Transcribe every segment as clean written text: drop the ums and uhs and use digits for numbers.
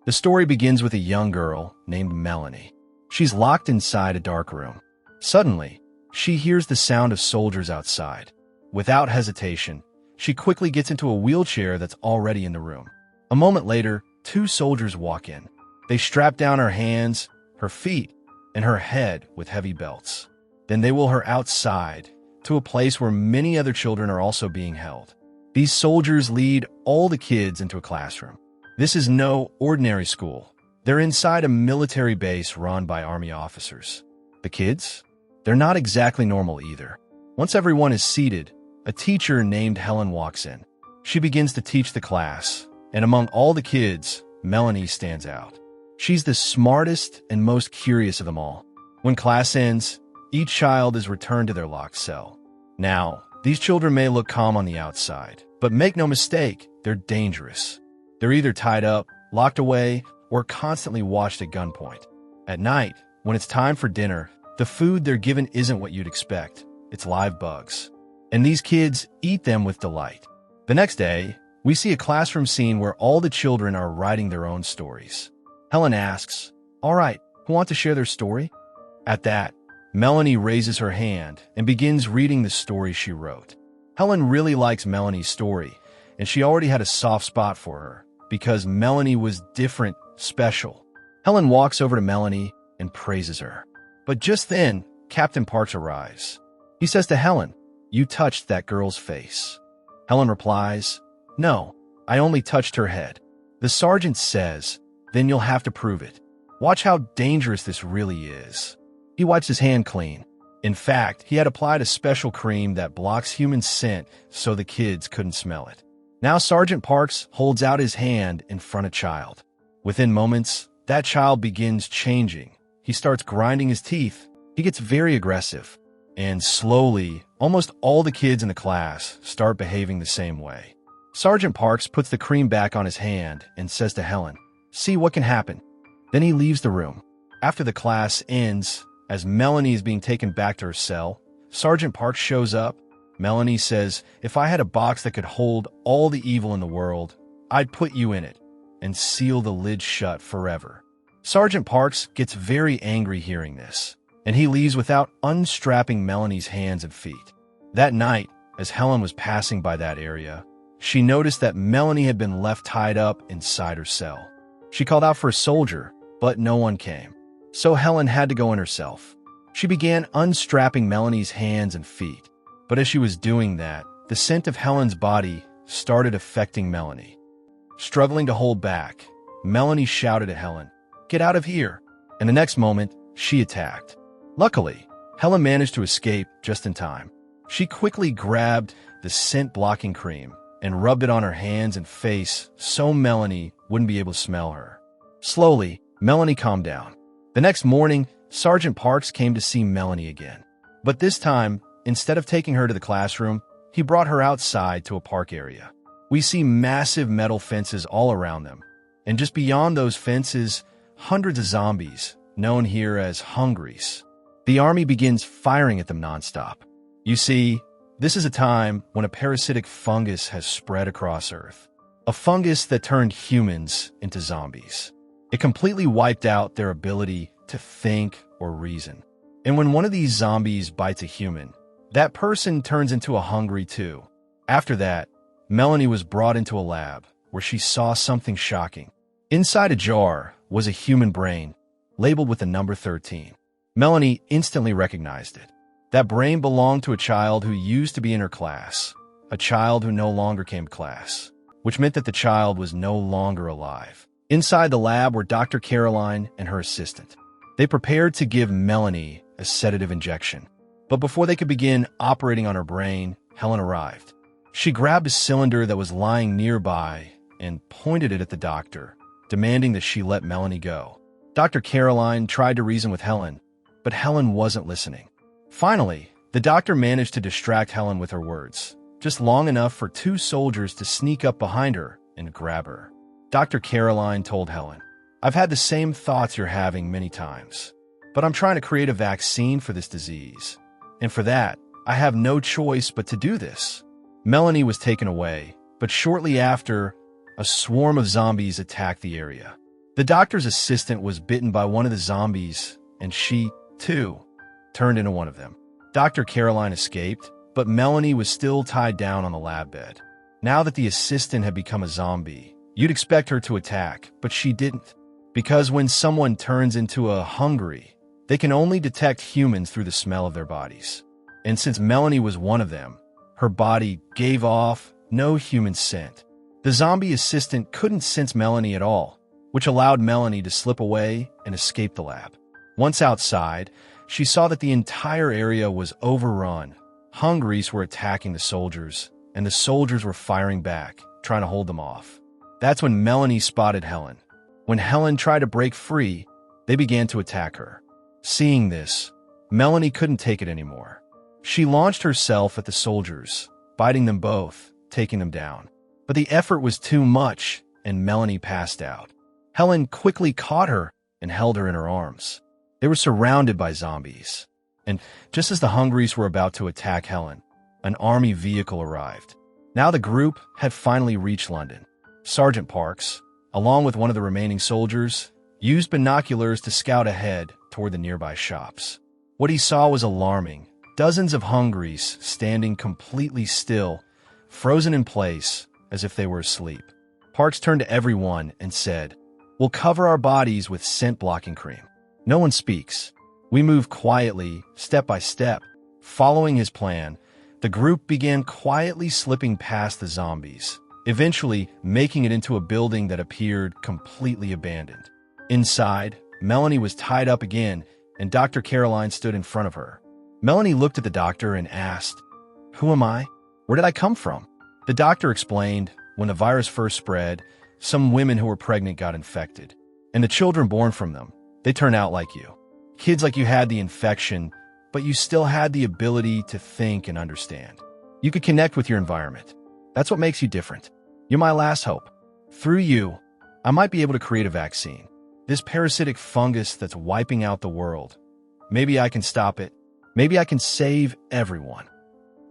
The story begins with a young girl named Melanie. She's locked inside a dark room. Suddenly, she hears the sound of soldiers outside. Without hesitation, she quickly gets into a wheelchair that's already in the room. A moment later, 2 soldiers walk in. They strap down her hands, her feet, and her head with heavy belts. Then they wheel her outside to a place where many other children are also being held. These soldiers lead all the kids into a classroom. This is no ordinary school. They're inside a military base run by army officers. The kids? They're not exactly normal either. Once everyone is seated, a teacher named Helen walks in. She begins to teach the class, and among all the kids, Melanie stands out. She's the smartest and most curious of them all. When class ends, each child is returned to their locked cell. Now, these children may look calm on the outside, but make no mistake, they're dangerous. They're either tied up, locked away, or constantly watched at gunpoint. At night, when it's time for dinner, the food they're given isn't what you'd expect. It's live bugs. And these kids eat them with delight. The next day, we see a classroom scene where all the children are writing their own stories. Helen asks, "All right, who want to share their story?" At that, Melanie raises her hand and begins reading the story she wrote. Helen really likes Melanie's story, and she already had a soft spot for her because Melanie was different, special. Helen walks over to Melanie and praises her. But just then, Captain Parks arrives. He says to Helen, "You touched that girl's face." Helen replies, "No, I only touched her head." The sergeant says, "Then you'll have to prove it. Watch how dangerous this really is." He wipes his hand clean. In fact, he had applied a special cream that blocks human scent so the kids couldn't smell it. Now Sergeant Parks holds out his hand in front of a child. Within moments, that child begins changing. He starts grinding his teeth. He gets very aggressive. And slowly, almost all the kids in the class start behaving the same way. Sergeant Parks puts the cream back on his hand and says to Helen, "See what can happen." Then he leaves the room. After the class ends, as Melanie is being taken back to her cell, Sergeant Parks shows up. Melanie says, "If I had a box that could hold all the evil in the world, I'd put you in it and seal the lid shut forever." Sergeant Parks gets very angry hearing this, and he leaves without unstrapping Melanie's hands and feet. That night, as Helen was passing by that area, she noticed that Melanie had been left tied up inside her cell. She called out for a soldier, but no one came. So Helen had to go in herself. She began unstrapping Melanie's hands and feet. But as she was doing that, the scent of Helen's body started affecting Melanie. Struggling to hold back, Melanie shouted at Helen, "Get out of here!" And the next moment, she attacked. Luckily, Helen managed to escape just in time. She quickly grabbed the scent-blocking cream and rubbed it on her hands and face so Melanie wouldn't be able to smell her. Slowly, Melanie calmed down. The next morning, Sergeant Parks came to see Melanie again. But this time, instead of taking her to the classroom, he brought her outside to a park area. We see massive metal fences all around them. And just beyond those fences, hundreds of zombies, known here as hungries. The army begins firing at them nonstop. You see, this is a time when a parasitic fungus has spread across Earth. A fungus that turned humans into zombies. It completely wiped out their ability to think or reason. And when one of these zombies bites a human, that person turns into a hungry too. After that, Melanie was brought into a lab where she saw something shocking. Inside a jar was a human brain, labeled with the number 13. Melanie instantly recognized it. That brain belonged to a child who used to be in her class, a child who no longer came to class, which meant that the child was no longer alive. Inside the lab were Dr. Caroline and her assistant. They prepared to give Melanie a sedative injection. But before they could begin operating on her brain, Helen arrived. She grabbed a cylinder that was lying nearby and pointed it at the doctor, demanding that she let Melanie go. Dr. Caroline tried to reason with Helen, but Helen wasn't listening. Finally, the doctor managed to distract Helen with her words, just long enough for 2 soldiers to sneak up behind her and grab her. Dr. Caroline told Helen, "I've had the same thoughts you're having many times, but I'm trying to create a vaccine for this disease. And for that, I have no choice but to do this." Melanie was taken away, but shortly after, a swarm of zombies attacked the area. The doctor's assistant was bitten by one of the zombies, and she, too, turned into one of them. Dr. Caroline escaped, but Melanie was still tied down on the lab bed. Now that the assistant had become a zombie, you'd expect her to attack, but she didn't. Because when someone turns into a hungry, they can only detect humans through the smell of their bodies. And since Melanie was one of them, her body gave off no human scent. The zombie assistant couldn't sense Melanie at all, which allowed Melanie to slip away and escape the lab. Once outside, she saw that the entire area was overrun. Hungries were attacking the soldiers, and the soldiers were firing back, trying to hold them off. That's when Melanie spotted Helen. When Helen tried to break free, they began to attack her. Seeing this, Melanie couldn't take it anymore. She launched herself at the soldiers, biting them both, taking them down. But the effort was too much, and Melanie passed out. Helen quickly caught her and held her in her arms. They were surrounded by zombies. And just as the hungries were about to attack Helen, an army vehicle arrived. Now the group had finally reached London. Sergeant Parks, along with one of the remaining soldiers, used binoculars to scout ahead toward the nearby shops. What he saw was alarming. Dozens of hungries standing completely still, frozen in place as if they were asleep. Parks turned to everyone and said, "We'll cover our bodies with scent-blocking cream." No one speaks. We move quietly, step by step. Following his plan, the group began quietly slipping past the zombies, eventually making it into a building that appeared completely abandoned. Inside, Melanie was tied up again, and Dr. Caroline stood in front of her. Melanie looked at the doctor and asked, "Who am I? Where did I come from?" The doctor explained, when the virus first spread, some women who were pregnant got infected, and the children born from them, they turned out like you. Kids like you had the infection, but you still had the ability to think and understand. You could connect with your environment. That's what makes you different. You're my last hope. Through you, I might be able to create a vaccine. This parasitic fungus that's wiping out the world. Maybe I can stop it. Maybe I can save everyone.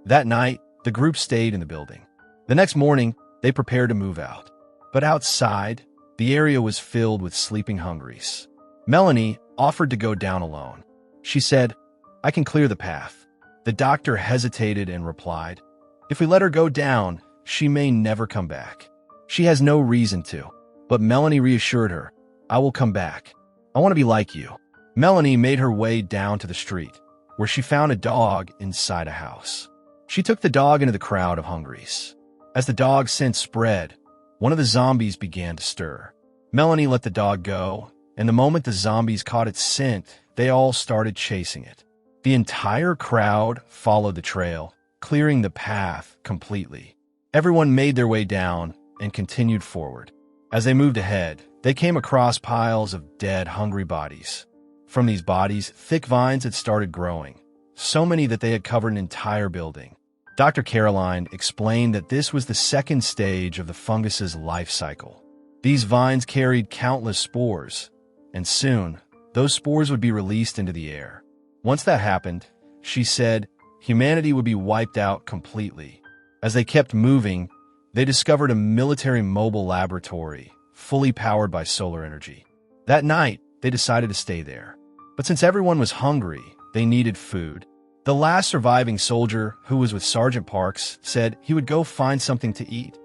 That night, the group stayed in the building. The next morning, they prepared to move out. But outside, the area was filled with sleeping hungries. Melanie offered to go down alone. She said, "I can clear the path." The doctor hesitated and replied, "If we let her go down, she may never come back. She has no reason to." But Melanie reassured her, "I will come back. I want to be like you." Melanie made her way down to the street, where she found a dog inside a house. She took the dog into the crowd of hungries. As the dog's scent spread, one of the zombies began to stir. Melanie let the dog go, and the moment the zombies caught its scent, they all started chasing it. The entire crowd followed the trail, clearing the path completely. Everyone made their way down and continued forward. As they moved ahead, they came across piles of dead, hungry bodies. From these bodies, thick vines had started growing, so many that they had covered an entire building. Dr. Caroline explained that this was the second stage of the fungus's life cycle. These vines carried countless spores, and soon, those spores would be released into the air. Once that happened, she said, humanity would be wiped out completely. As they kept moving, they discovered a military mobile laboratory, fully powered by solar energy. That night, they decided to stay there. But since everyone was hungry, they needed food. The last surviving soldier, who was with Sergeant Parks, said he would go find something to eat,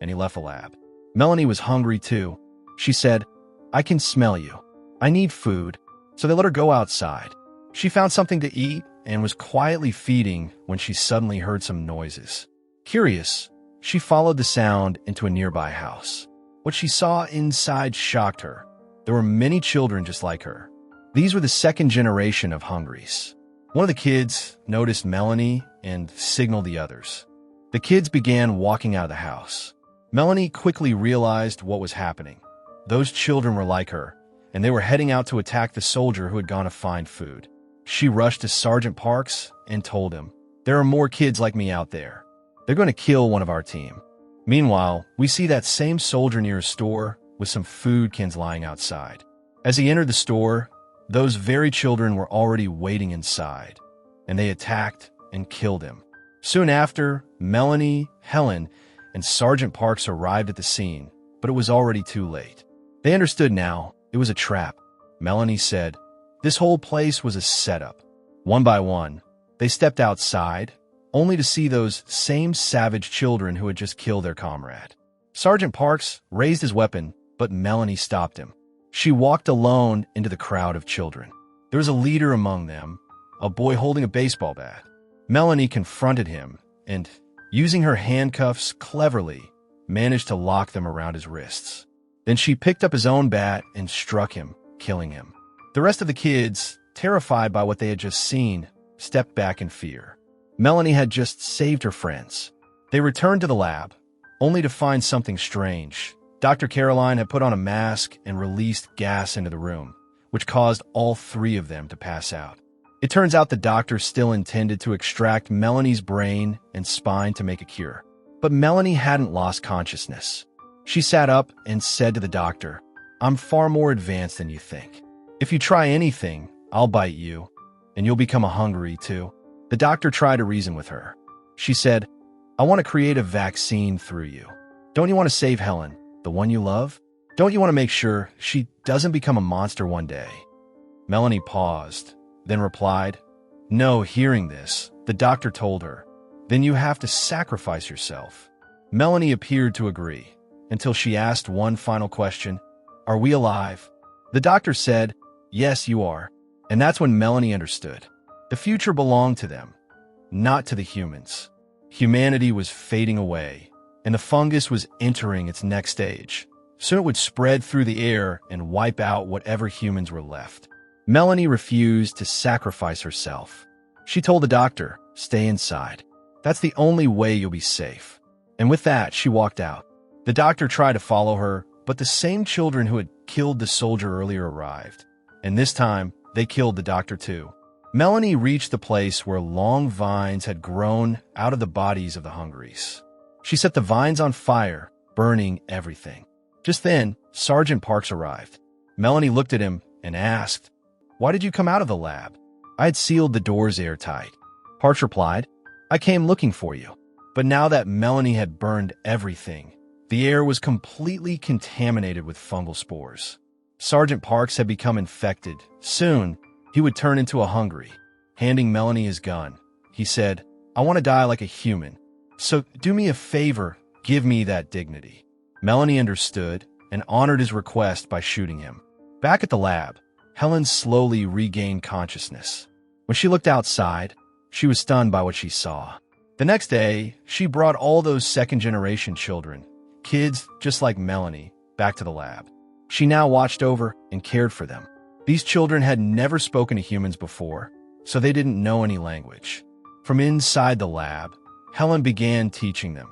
and he left the lab. Melanie was hungry too. She said, "I can smell you. I need food." So they let her go outside. She found something to eat and was quietly feeding when she suddenly heard some noises. Curious, she followed the sound into a nearby house. What she saw inside shocked her. There were many children just like her. These were the second generation of hungries. One of the kids noticed Melanie and signaled the others. The kids began walking out of the house. Melanie quickly realized what was happening. Those children were like her, and they were heading out to attack the soldier who had gone to find food. She rushed to Sergeant Parks and told him, "There are more kids like me out there. They're going to kill one of our team." Meanwhile, we see that same soldier near a store with some food cans lying outside. As he entered the store, those very children were already waiting inside, and they attacked and killed him. Soon after, Melanie, Helen, and Sergeant Parks arrived at the scene, but it was already too late. They understood now. It was a trap. Melanie said, this whole place was a setup. One by one, they stepped outside, only to see those same savage children who had just killed their comrade. Sergeant Parks raised his weapon, but Melanie stopped him. She walked alone into the crowd of children. There was a leader among them, a boy holding a baseball bat. Melanie confronted him and, using her handcuffs cleverly, managed to lock them around his wrists. Then she picked up his own bat and struck him, killing him. The rest of the kids, terrified by what they had just seen, stepped back in fear. Melanie had just saved her friends. They returned to the lab, only to find something strange. Dr. Caroline had put on a mask and released gas into the room, which caused all three of them to pass out. It turns out the doctor still intended to extract Melanie's brain and spine to make a cure. But Melanie hadn't lost consciousness. She sat up and said to the doctor, I'm far more advanced than you think. If you try anything, I'll bite you, and you'll become a hungry too. The doctor tried to reason with her. She said, I want to create a vaccine through you. Don't you want to save Helen, the one you love? Don't you want to make sure she doesn't become a monster one day? Melanie paused, then replied, No. Hearing this, the doctor told her, Then you have to sacrifice yourself. Melanie appeared to agree, until she asked one final question, Are we alive? The doctor said, Yes, you are. And that's when Melanie understood. The future belonged to them, not to the humans. Humanity was fading away, and the fungus was entering its next stage. Soon it would spread through the air and wipe out whatever humans were left. Melanie refused to sacrifice herself. She told the doctor, Stay inside. That's the only way you'll be safe. And with that, she walked out. The doctor tried to follow her, but the same children who had killed the soldier earlier arrived. And this time, they killed the doctor too. Melanie reached the place where long vines had grown out of the bodies of the hungries. She set the vines on fire, burning everything. Just then, Sergeant Parks arrived. Melanie looked at him and asked, Why did you come out of the lab? I had sealed the doors airtight. Parks replied, I came looking for you. But now that Melanie had burned everything, the air was completely contaminated with fungal spores. Sergeant Parks had become infected. Soon, he would turn into a hungry. Handing Melanie his gun, he said, I want to die like a human. So do me a favor, give me that dignity. Melanie understood and honored his request by shooting him. Back at the lab, Helen slowly regained consciousness. When she looked outside, she was stunned by what she saw. The next day, she brought all those second-generation children, kids just like Melanie, back to the lab. She now watched over and cared for them. These children had never spoken to humans before, so they didn't know any language. From inside the lab, Helen began teaching them.